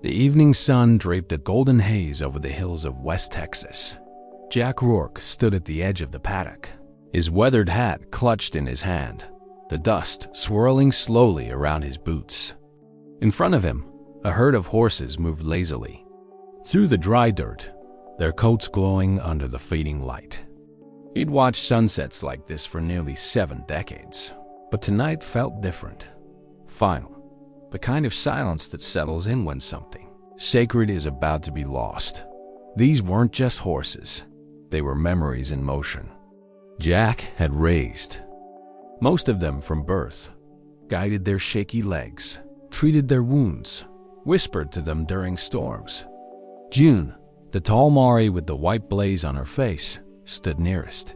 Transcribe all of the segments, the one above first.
The evening sun draped a golden haze over the hills of West Texas. Jack Rourke stood at the edge of the paddock, his weathered hat clutched in his hand, the dust swirling slowly around his boots. In front of him, a herd of horses moved lazily through the dry dirt, their coats glowing under the fading light. He'd watched sunsets like this for nearly 7 decades, but tonight felt different. Final. The kind of silence that settles in when something sacred is about to be lost. These weren't just horses. They were memories in motion. Jack had raised most of them from birth, guided their shaky legs, treated their wounds, whispered to them during storms. June, the tall mare with the white blaze on her face, stood nearest.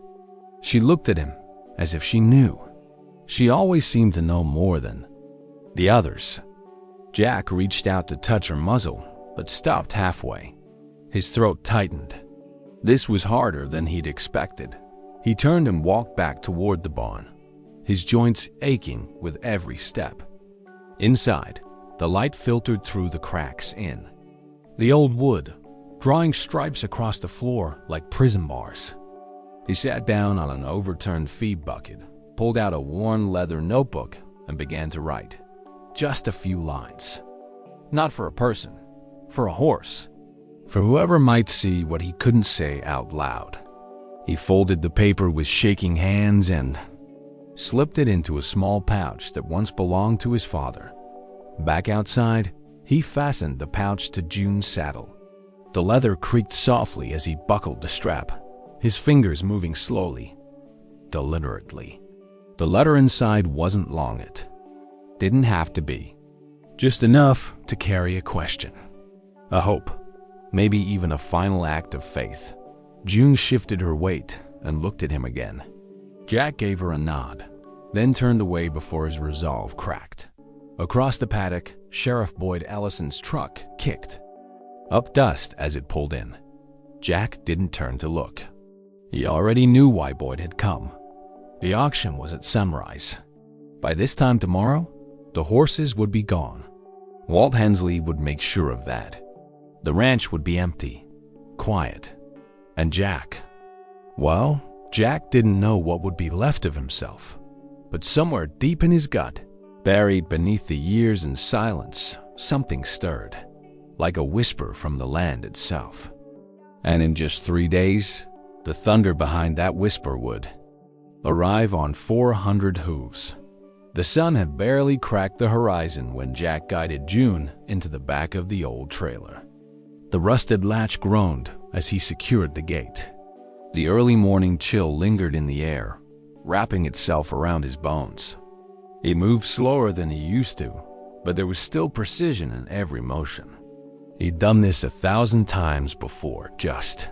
She looked at him as if she knew. She always seemed to know more than the others. Jack reached out to touch her muzzle, but stopped halfway. His throat tightened. This was harder than he'd expected. He turned and walked back toward the barn, his joints aching with every step. Inside, the light filtered through the cracks in the old wood, drawing stripes across the floor like prison bars. He sat down on an overturned feed bucket, pulled out a worn leather notebook, and began to write. Just a few lines. Not for a person, for a horse, for whoever might see what he couldn't say out loud. He folded the paper with shaking hands and slipped it into a small pouch that once belonged to his father. Back outside, he fastened the pouch to June's saddle. The leather creaked softly as he buckled the strap, his fingers moving slowly, deliberately. The letter inside wasn't long. It didn't have to be. Just enough to carry a question, a hope, maybe even a final act of faith. June shifted her weight and looked at him again. Jack gave her a nod, then turned away before his resolve cracked. Across the paddock, Sheriff Boyd Ellison's truck kicked up dust as it pulled in. Jack didn't turn to look. He already knew why Boyd had come. The auction was at sunrise. By this time tomorrow, the horses would be gone. Walt Hensley would make sure of that. The ranch would be empty, quiet. And Jack, well, Jack didn't know what would be left of himself. But somewhere deep in his gut, buried beneath the years and silence, something stirred, like a whisper from the land itself. And in just 3 days, the thunder behind that whisper would arrive on 400 hooves. The sun had barely cracked the horizon when Jack guided June into the back of the old trailer. The rusted latch groaned as he secured the gate. The early morning chill lingered in the air, wrapping itself around his bones. He moved slower than he used to, but there was still precision in every motion. He'd done this 1,000 times before, just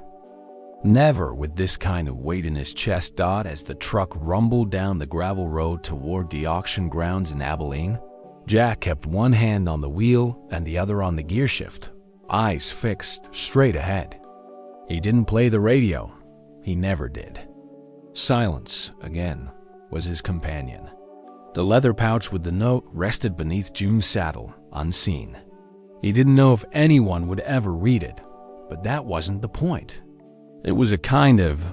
never with this kind of weight in his chest. As the truck rumbled down the gravel road toward the auction grounds in Abilene, Jack kept one hand on the wheel and the other on the gear shift, eyes fixed straight ahead. He didn't play the radio. He never did. Silence, again, was his companion. The leather pouch with the note rested beneath June's saddle, unseen. He didn't know if anyone would ever read it, but that wasn't the point. It was a kind of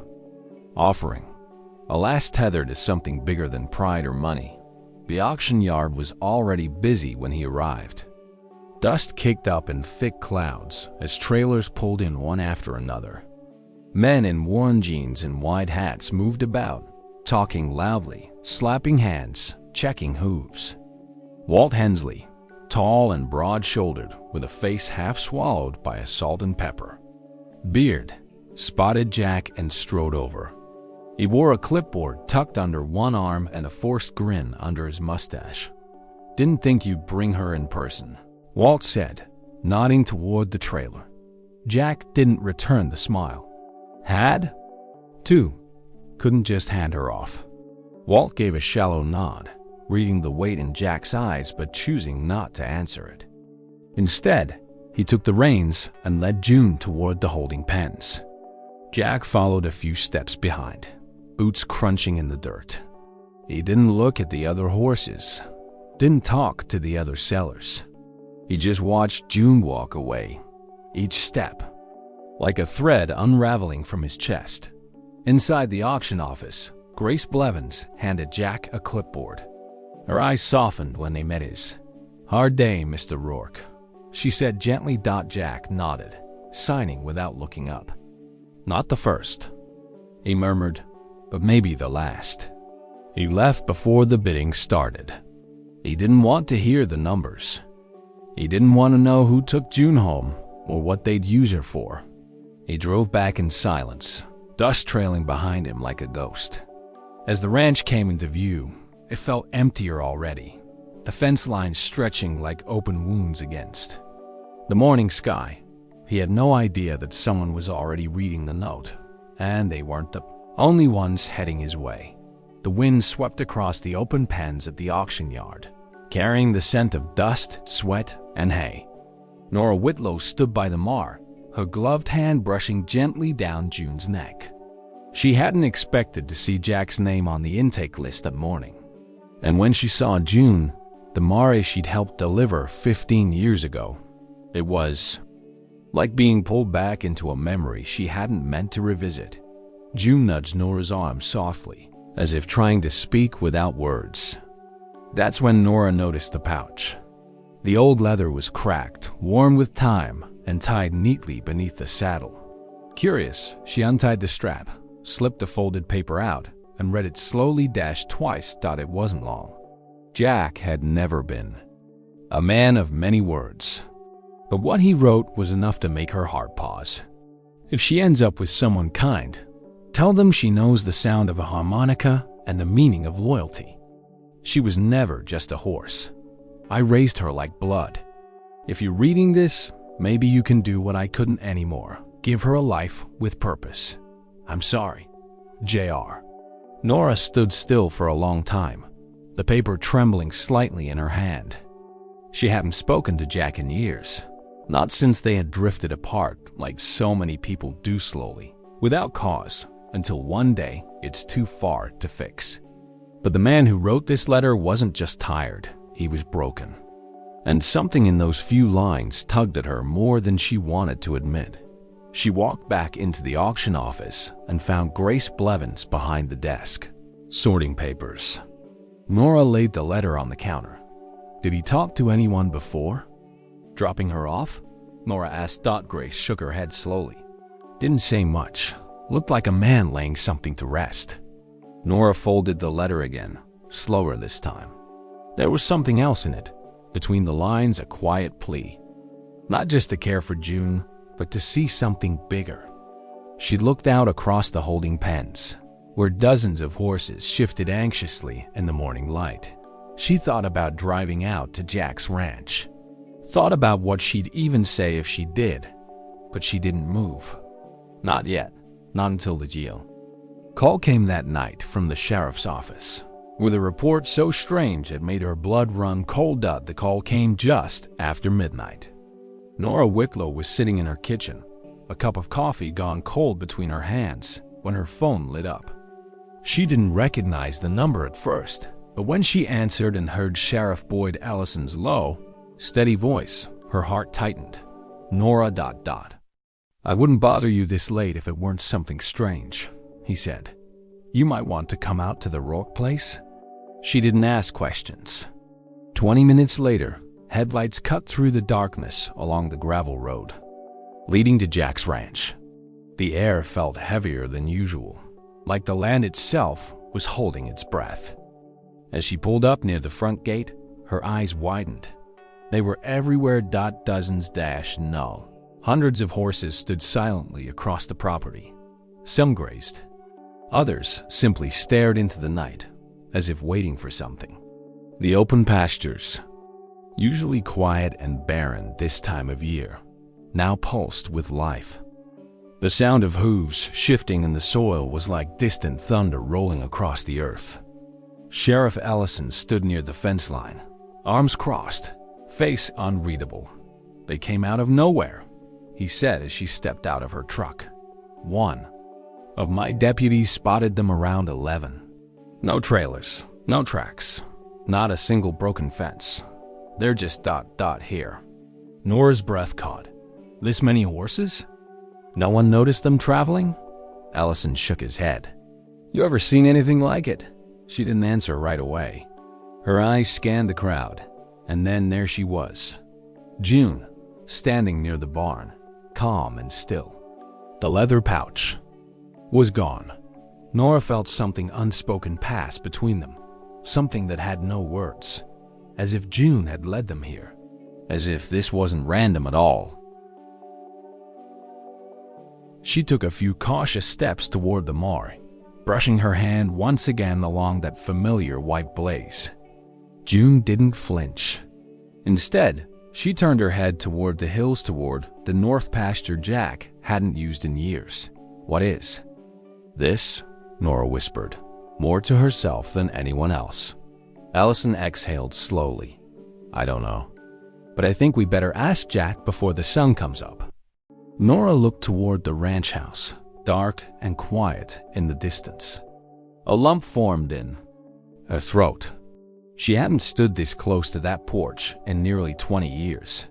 offering, a last tether to something bigger than pride or money. The auction yard was already busy when he arrived. Dust kicked up in thick clouds as trailers pulled in one after another. Men in worn jeans and wide hats moved about, talking loudly, slapping hands, checking hooves. Walt Hensley, tall and broad-shouldered, with a face half swallowed by a salt and pepper beard, spotted Jack and strode over. He wore a clipboard tucked under one arm and a forced grin under his mustache. "Didn't think you'd bring her in person," Walt said, nodding toward the trailer. Jack didn't return the smile. Had to. Couldn't just hand her off. Walt gave a shallow nod, reading the weight in Jack's eyes but choosing not to answer it. Instead, he took the reins and led June toward the holding pens. Jack followed a few steps behind, boots crunching in the dirt. He didn't look at the other horses, didn't talk to the other sellers. He just watched June walk away, each step like a thread unraveling from his chest. Inside the auction office, Grace Blevins handed Jack a clipboard. Her eyes softened when they met his. "Hard day, Mr. Rourke," she said gently. Jack nodded, signing without looking up. "Not the first," he murmured, "but maybe the last." He left before the bidding started. He didn't want to hear the numbers. He didn't want to know who took June home or what they'd use her for. He drove back in silence, dust trailing behind him like a ghost. As the ranch came into view, it felt emptier already, the fence lines stretching like open wounds against the morning sky. He had no idea that someone was already reading the note, and they weren't the only ones heading his way. The wind swept across the open pens at the auction yard, carrying the scent of dust, sweat, and hay. Nora Whitlow stood by the mare, her gloved hand brushing gently down June's neck. She hadn't expected to see Jack's name on the intake list that morning. And when she saw June, the mare she'd helped deliver 15 years ago, it was like being pulled back into a memory she hadn't meant to revisit. June nudged Nora's arm softly, as if trying to speak without words. That's when Nora noticed the pouch. The old leather was cracked, worn with time, and tied neatly beneath the saddle. Curious, she untied the strap, slipped the folded paper out, and read it slowly. Twice. It wasn't long. Jack had never been a man of many words, but what he wrote was enough to make her heart pause. If she ends up with someone kind, tell them she knows the sound of a harmonica and the meaning of loyalty. She was never just a horse. I raised her like blood. If you're reading this, maybe you can do what I couldn't anymore. Give her a life with purpose. I'm sorry. J.R. Nora stood still for a long time, the paper trembling slightly in her hand. She hadn't spoken to Jack in years, not since they had drifted apart like so many people do slowly, without cause, until one day it's too far to fix. But the man who wrote this letter wasn't just tired, he was broken. And something in those few lines tugged at her more than she wanted to admit. She walked back into the auction office and found Grace Blevins behind the desk, sorting papers. Nora laid the letter on the counter. Did he talk to anyone before? Dropping her off? Nora asked. Grace shook her head slowly. Didn't say much. Looked like a man laying something to rest. Nora folded the letter again, slower this time. There was something else in it. Between the lines, a quiet plea. Not just to care for June, but to see something bigger. She looked out across the holding pens, where dozens of horses shifted anxiously in the morning light. She thought about driving out to Jack's ranch. Thought about what she'd even say if she did, but she didn't move. Not yet, not until the Geo. Call came that night from the sheriff's office, with a report so strange it made her blood run cold. The call came just after midnight. Nora Whitlow was sitting in her kitchen, a cup of coffee gone cold between her hands, when her phone lit up. She didn't recognize the number at first, but when she answered and heard Sheriff Boyd Ellison's low, steady voice, her heart tightened. Nora. I wouldn't bother you this late if it weren't something strange, he said. You might want to come out to the Rourke place? She didn't ask questions. 20 minutes later, headlights cut through the darkness along the gravel road, leading to Jack's ranch. The air felt heavier than usual, like the land itself was holding its breath. As she pulled up near the front gate, her eyes widened. They were everywhere. Dozens. No. Hundreds of horses stood silently across the property. Some grazed. Others simply stared into the night, as if waiting for something. The open pastures, usually quiet and barren this time of year, now pulsed with life. The sound of hooves shifting in the soil was like distant thunder rolling across the earth. Sheriff Ellison stood near the fence line, arms crossed, face unreadable. They came out of nowhere, he said as she stepped out of her truck. One of my deputies spotted them around 11. No trailers, no tracks, not a single broken fence. They're just ... here. Nora's breath caught. This many horses? No one noticed them traveling? Allison shook his head. You ever seen anything like it? She didn't answer right away. Her eyes scanned the crowd, and then there she was. June, standing near the barn, calm and still. The leather pouch was gone. Nora felt something unspoken pass between them, something that had no words, as if June had led them here, as if this wasn't random at all. She took a few cautious steps toward the mare, brushing her hand once again along that familiar white blaze. June didn't flinch. Instead, she turned her head toward the hills toward the north pasture Jack hadn't used in years. What is this? Nora whispered, more to herself than anyone else. Allison exhaled slowly. I don't know, but I think we better ask Jack before the sun comes up. Nora looked toward the ranch house, dark and quiet in the distance. A lump formed in her throat. She hadn't stood this close to that porch in nearly 20 years.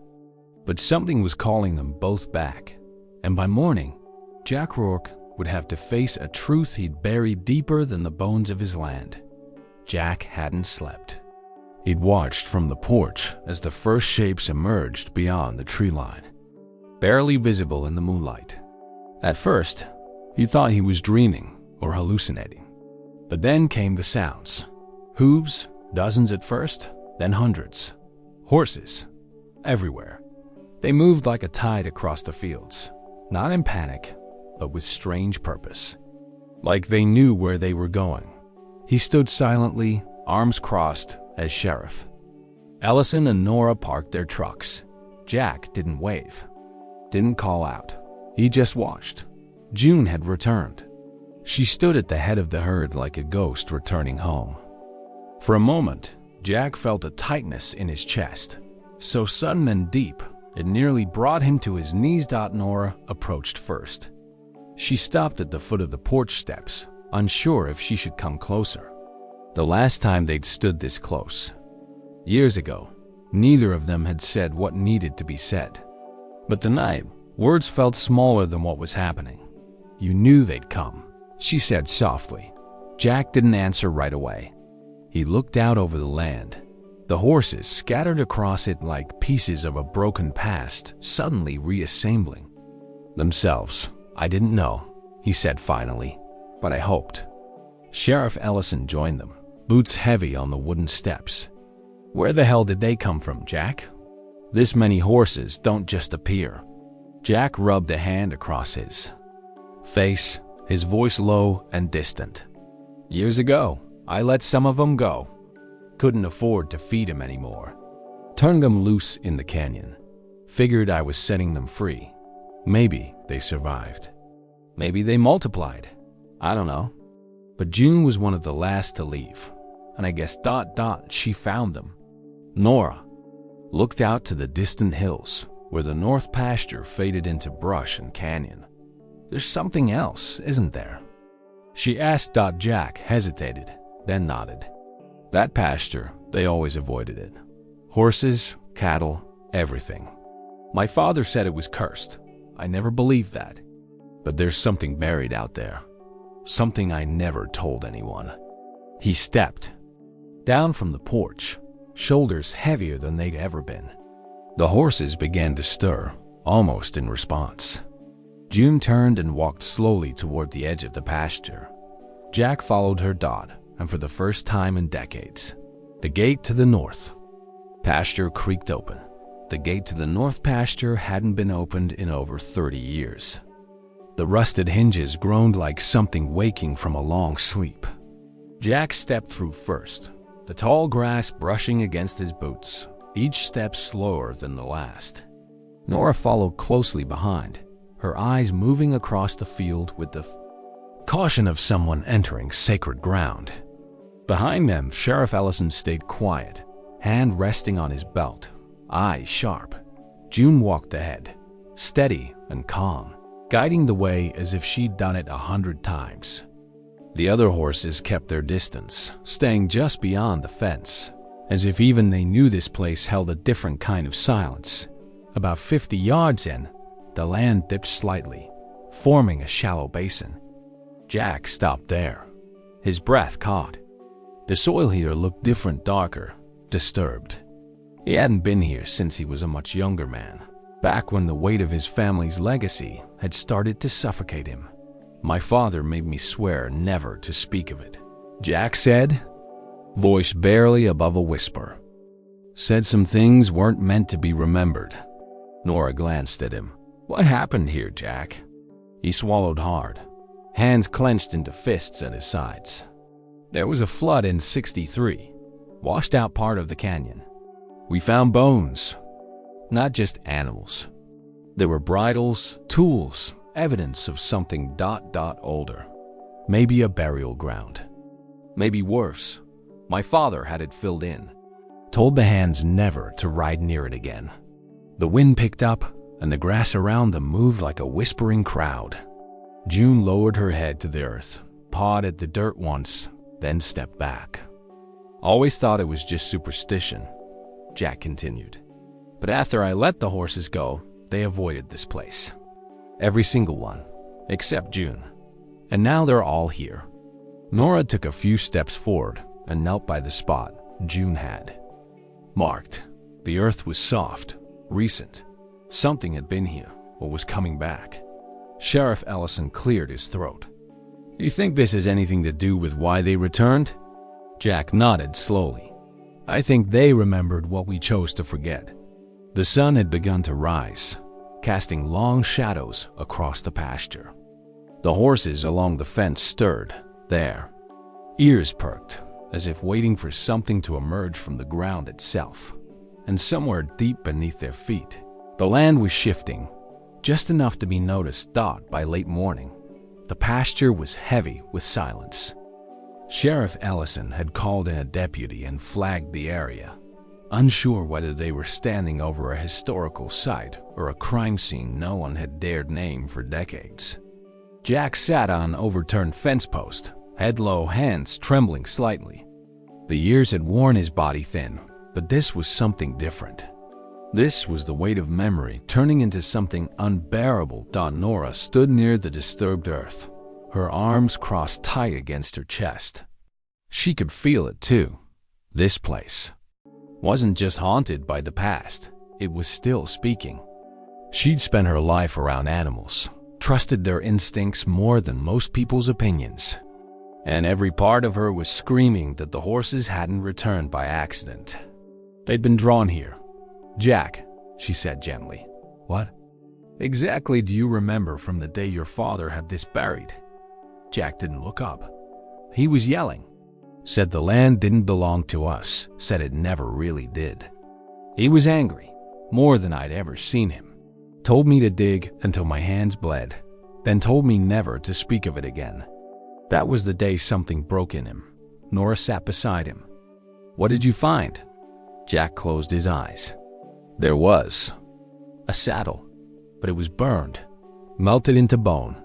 But something was calling them both back, and by morning, Jack Rourke would have to face a truth he'd buried deeper than the bones of his land. Jack hadn't slept. He'd watched from the porch as the first shapes emerged beyond the tree line, barely visible in the moonlight. At first, he thought he was dreaming or hallucinating. But then came the sounds. Hooves, dozens at first, then hundreds. Horses, everywhere. They moved like a tide across the fields, not in panic, but with strange purpose. Like they knew where they were going. He stood silently, arms crossed, as sheriff. Allison and Nora parked their trucks. Jack didn't wave, didn't call out. He just watched. June had returned. She stood at the head of the herd like a ghost returning home. For a moment, Jack felt a tightness in his chest, so sudden and deep, it nearly brought him to his knees. Nora approached first. She stopped at the foot of the porch steps, unsure if she should come closer. The last time they'd stood this close, years ago, neither of them had said what needed to be said. But tonight, words felt smaller than what was happening. You knew they'd come, she said softly. Jack didn't answer right away. He looked out over the land, the horses scattered across it like pieces of a broken past suddenly reassembling themselves. I didn't know, he said finally, but I hoped. Sheriff Ellison joined them, boots heavy on the wooden steps. Where the hell did they come from, Jack? This many horses don't just appear. Jack rubbed a hand across his face, his voice low and distant. Years ago, I let some of them go. Couldn't afford to feed them anymore. Turned them loose in the canyon. Figured I was setting them free. Maybe they survived. Maybe they multiplied. I don't know. But June was one of the last to leave. And I guess ... she found them. Nora looked out to the distant hills where the north pasture faded into brush and canyon. There's something else, isn't there? She asked. Jack hesitated, then nodded. That pasture, they always avoided it. Horses, cattle, everything. My father said it was cursed. I never believed that. But there's something buried out there. Something I never told anyone. He stepped down from the porch, shoulders heavier than they'd ever been. The horses began to stir, almost in response. June turned and walked slowly toward the edge of the pasture. Jack followed her. And for the first time in decades, the gate to the north pasture creaked open. The gate to the north pasture hadn't been opened in over 30 years. The rusted hinges groaned like something waking from a long sleep. Jack stepped through first, the tall grass brushing against his boots, each step slower than the last. Nora followed closely behind, her eyes moving across the field with the caution of someone entering sacred ground. Behind them, Sheriff Ellison stayed quiet, hand resting on his belt, eyes sharp. June walked ahead, steady and calm, guiding the way as if she'd done it 100 times. The other horses kept their distance, staying just beyond the fence, as if even they knew this place held a different kind of silence. About 50 yards in, the land dipped slightly, forming a shallow basin. Jack stopped there, his breath caught. The soil here looked different, darker, disturbed. He hadn't been here since he was a much younger man, back when the weight of his family's legacy had started to suffocate him. My father made me swear never to speak of it, Jack said, voice barely above a whisper. Said some things weren't meant to be remembered. Nora glanced at him. What happened here, Jack? He swallowed hard, hands clenched into fists at his sides. There was a flood in '63, washed out part of the canyon. We found bones, not just animals. There were bridles, tools, evidence of something older. Maybe a burial ground. Maybe worse, my father had it filled in. Told the hands never to ride near it again. The wind picked up, and the grass around them moved like a whispering crowd. June lowered her head to the earth, pawed at the dirt once, then stepped back. Always thought it was just superstition, Jack continued. But after I let the horses go, they avoided this place. Every single one, except June. And now they're all here. Nora took a few steps forward and knelt by the spot June had marked. The earth was soft, recent. Something had been here or was coming back. Sheriff Ellison cleared his throat. You think this has anything to do with why they returned? Jack nodded slowly. I think they remembered what we chose to forget. The sun had begun to rise, casting long shadows across the pasture. The horses along the fence stirred, there. Ears perked, as if waiting for something to emerge from the ground itself. And somewhere deep beneath their feet, the land was shifting, just enough to be noticed by late morning. The pasture was heavy with silence. Sheriff Ellison had called in a deputy and flagged the area, unsure whether they were standing over a historical site or a crime scene no one had dared name for decades. Jack sat on an overturned fence post, head low, hands trembling slightly. The years had worn his body thin, but this was something different. This was the weight of memory turning into something unbearable. Nora stood near the disturbed earth, her arms crossed tight against her chest. She could feel it too. This place wasn't just haunted by the past, it was still speaking. She'd spent her life around animals, trusted their instincts more than most people's opinions. And every part of her was screaming that the horses hadn't returned by accident. They'd been drawn here. Jack, she said gently. What exactly do you remember from the day your father had this buried? Jack didn't look up. He was yelling. Said the land didn't belong to us, said it never really did. He was angry, more than I'd ever seen him. Told me to dig until my hands bled, then told me never to speak of it again. That was the day something broke in him. Nora sat beside him. What did you find? Jack closed his eyes. There was a saddle, but it was burned, melted into bone.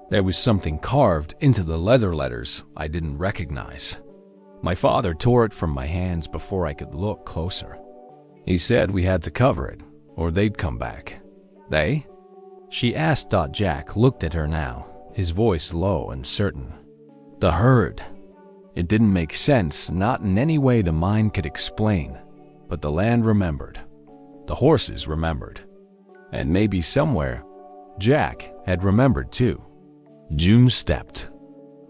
There was something carved into the leather letters I didn't recognize. My father tore it from my hands before I could look closer. He said we had to cover it, or they'd come back. They? She asked. Jack looked at her now, his voice low and certain. The herd. It didn't make sense, not in any way the mind could explain, but the land remembered. The horses remembered. And maybe somewhere, Jack had remembered too. June stepped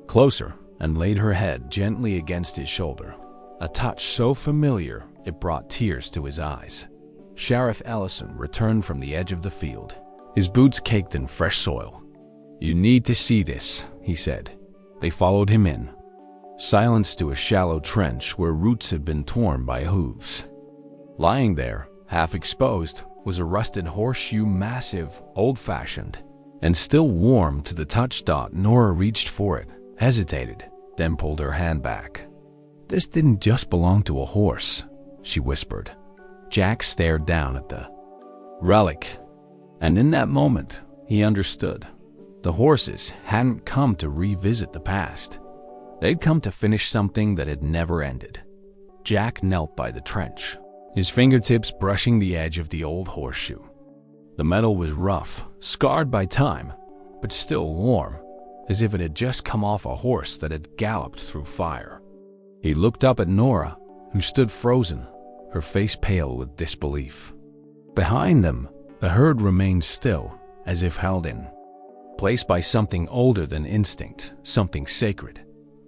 closer and laid her head gently against his shoulder, a touch so familiar it brought tears to his eyes. Sheriff Ellison returned from the edge of the field, his boots caked in fresh soil. You need to see this, he said. They followed him in, silence to a shallow trench where roots had been torn by hooves. Lying there, half exposed, was a rusted horseshoe, massive, old-fashioned, and still warm to the touch. Nora reached for it, hesitated, then pulled her hand back. This didn't just belong to a horse, she whispered. Jack stared down at the relic, and in that moment, he understood. The horses hadn't come to revisit the past. They'd come to finish something that had never ended. Jack knelt by the trench, his fingertips brushing the edge of the old horseshoe. The metal was rough, scarred by time, but still warm, as if it had just come off a horse that had galloped through fire. He looked up at Nora, who stood frozen, her face pale with disbelief. Behind them, the herd remained still, as if held in place by something older than instinct, something sacred.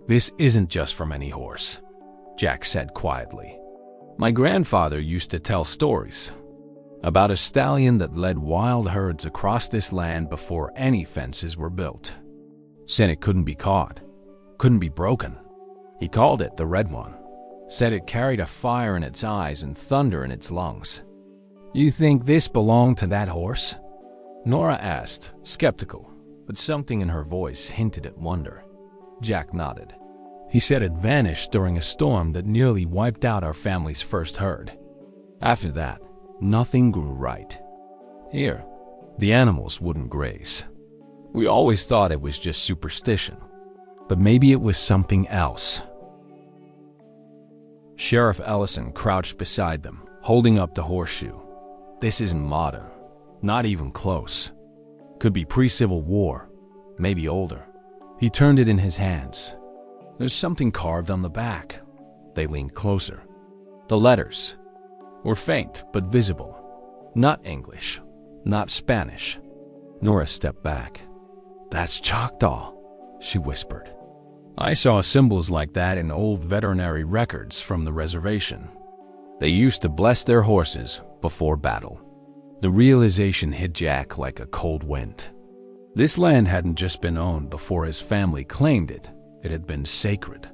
"This isn't just from any horse," Jack said quietly. "My grandfather used to tell stories about a stallion that led wild herds across this land before any fences were built. Said it couldn't be caught, couldn't be broken. He called it the Red One. Said it carried a fire in its eyes and thunder in its lungs." "You think this belonged to that horse?" Nora asked, skeptical, but something in her voice hinted at wonder. Jack nodded. "He said it vanished during a storm that nearly wiped out our family's first herd. After that, nothing grew right. Here, the animals wouldn't graze. We always thought it was just superstition, but maybe it was something else." Sheriff Ellison crouched beside them, holding up the horseshoe. "This isn't modern, not even close. Could be pre-Civil War, maybe older." He turned it in his hands. "There's something carved on the back." They leaned closer. The letters were faint but visible. Not English, not Spanish. Nora stepped back. "That's Choctaw," she whispered. "I saw symbols like that in old veterinary records from the reservation. They used to bless their horses before battle." The realization hit Jack like a cold wind. This land hadn't just been owned before his family claimed it. It had been sacred.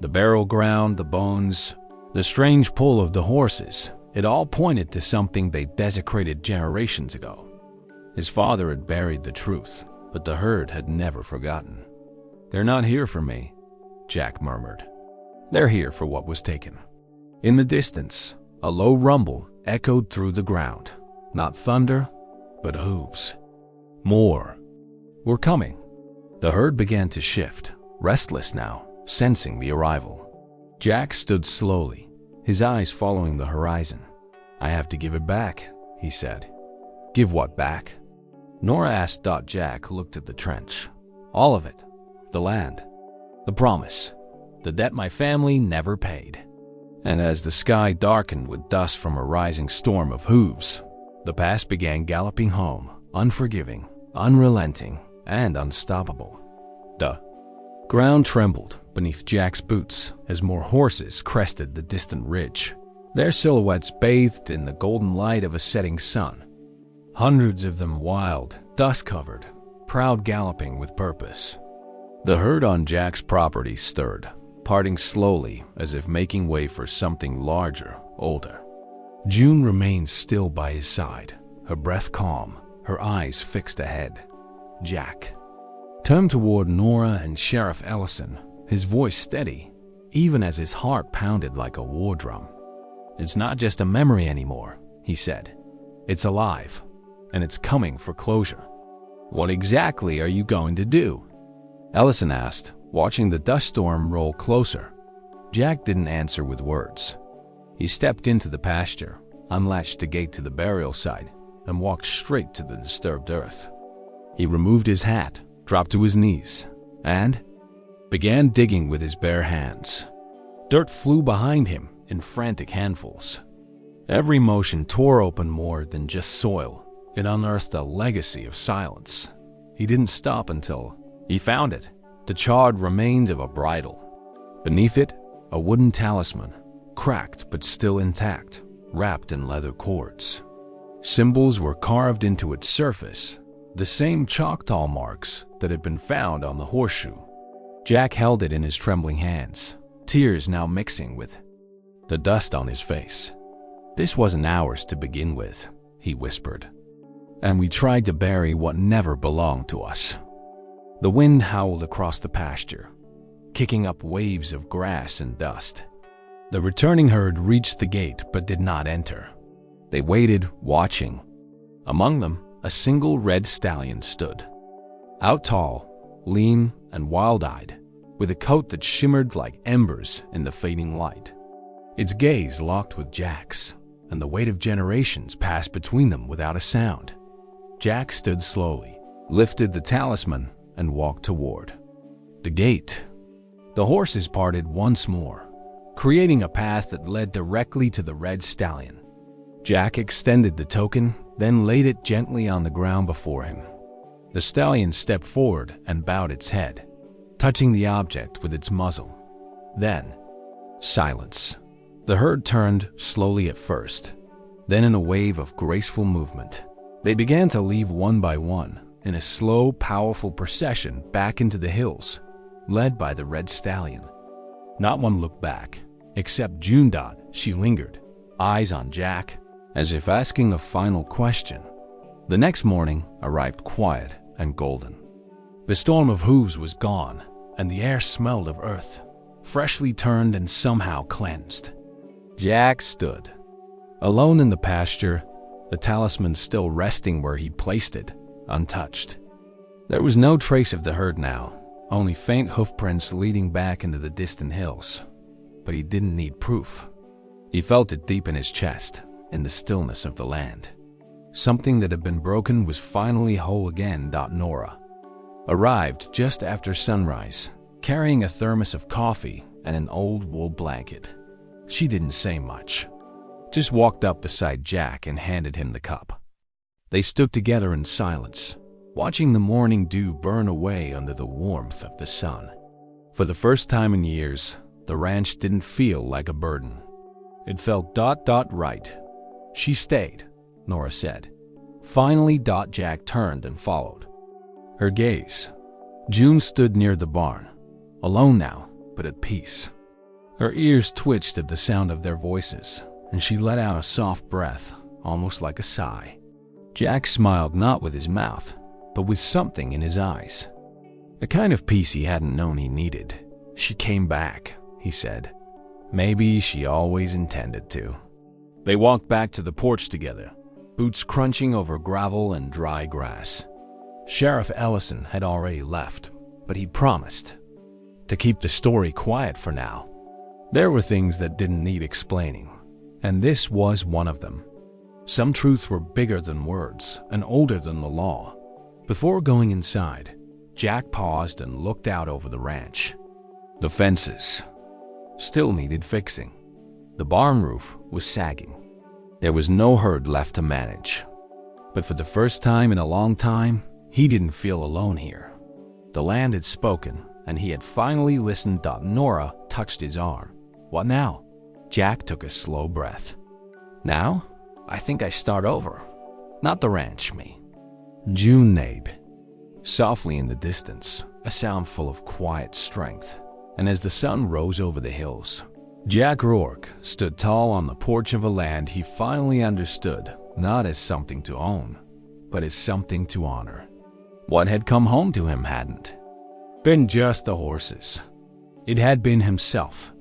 The burial ground, the bones, the strange pull of the horses, it all pointed to something they desecrated generations ago. His father had buried the truth, but the herd had never forgotten. "They're not here for me," Jack murmured. "They're here for what was taken." In the distance, a low rumble echoed through the ground. Not thunder, but hooves. More were coming. The herd began to shift, restless now, sensing the arrival. Jack stood slowly, his eyes following the horizon. "I have to give it back," he said. "Give what back?" Nora asked. Jack looked at the trench. "All of it. The land. The promise. The debt my family never paid." And as the sky darkened with dust from a rising storm of hooves, the past began galloping home, unforgiving, unrelenting, and unstoppable. The ground trembled beneath Jack's boots as more horses crested the distant ridge, their silhouettes bathed in the golden light of a setting sun. Hundreds of them wild, dust-covered, proud, galloping with purpose. The herd on Jack's property stirred, parting slowly as if making way for something larger, older. June remained still by his side, her breath calm, her eyes fixed ahead. Jack turned toward Nora and Sheriff Ellison, his voice steady, even as his heart pounded like a war drum. "It's not just a memory anymore," he said. "It's alive, and it's coming for closure." "What exactly are you going to do?" Ellison asked, watching the dust storm roll closer. Jack didn't answer with words. He stepped into the pasture, unlatched the gate to the burial site, and walked straight to the disturbed earth. He removed his hat, dropped to his knees, and began digging with his bare hands. Dirt flew behind him in frantic handfuls. Every motion tore open more than just soil. It unearthed a legacy of silence. He didn't stop until he found it, the charred remains of a bridle. Beneath it, a wooden talisman, cracked but still intact, wrapped in leather cords. Symbols were carved into its surface, the same Choctaw marks that had been found on the horseshoe. Jack held it in his trembling hands, tears now mixing with the dust on his face. "This wasn't ours to begin with," he whispered, "and we tried to bury what never belonged to us." The wind howled across the pasture, kicking up waves of grass and dust. The returning herd reached the gate but did not enter. They waited, watching. Among them, a single red stallion stood. Out tall, lean, and wild-eyed, with a coat that shimmered like embers in the fading light. Its gaze locked with Jack's, and the weight of generations passed between them without a sound. Jack stood slowly, lifted the talisman, and walked toward the gate. The horses parted once more, creating a path that led directly to the red stallion. Jack extended the token, then laid it gently on the ground before him. The stallion stepped forward and bowed its head, touching the object with its muzzle. Then, silence. The herd turned slowly at first, then in a wave of graceful movement. They began to leave one by one, in a slow, powerful procession back into the hills, led by the red stallion. Not one looked back, except June. She lingered, eyes on Jack, as if asking a final question. The next morning arrived quiet and golden. The storm of hooves was gone, and the air smelled of earth, freshly turned and somehow cleansed. Jack stood, alone in the pasture, the talisman still resting where he'd placed it, untouched. There was no trace of the herd now, only faint hoofprints leading back into the distant hills. But he didn't need proof. He felt it deep in his chest, in the stillness of the land. Something that had been broken was finally whole again. Nora arrived just after sunrise, carrying a thermos of coffee and an old wool blanket. She didn't say much, just walked up beside Jack and handed him the cup. They stood together in silence, watching the morning dew burn away under the warmth of the sun. For the first time in years, the ranch didn't feel like a burden. It felt right. She stayed, Nora said. Finally, Jack turned and followed her gaze. June stood near the barn, alone now, but at peace. Her ears twitched at the sound of their voices, and she let out a soft breath, almost like a sigh. Jack smiled not with his mouth, but with something in his eyes. The kind of peace he hadn't known he needed. She came back, he said. Maybe she always intended to. They walked back to the porch together, boots crunching over gravel and dry grass. Sheriff Ellison had already left, but he promised to keep the story quiet for now. There were things that didn't need explaining, and this was one of them. Some truths were bigger than words and older than the law. Before going inside, Jack paused and looked out over the ranch. The fences still needed fixing. The barn roof was sagging. There was no herd left to manage. But for the first time in a long time, he didn't feel alone here. The land had spoken, and he had finally listened. Nora touched his arm. What now? Jack took a slow breath. Now? I think I start over. Not the ranch, me. June neighed. Softly in the distance, a sound full of quiet strength. And as the sun rose over the hills, Jack Rourke stood tall on the porch of a land he finally understood, not as something to own, but as something to honor. What had come home to him hadn't been just the horses. It had been himself,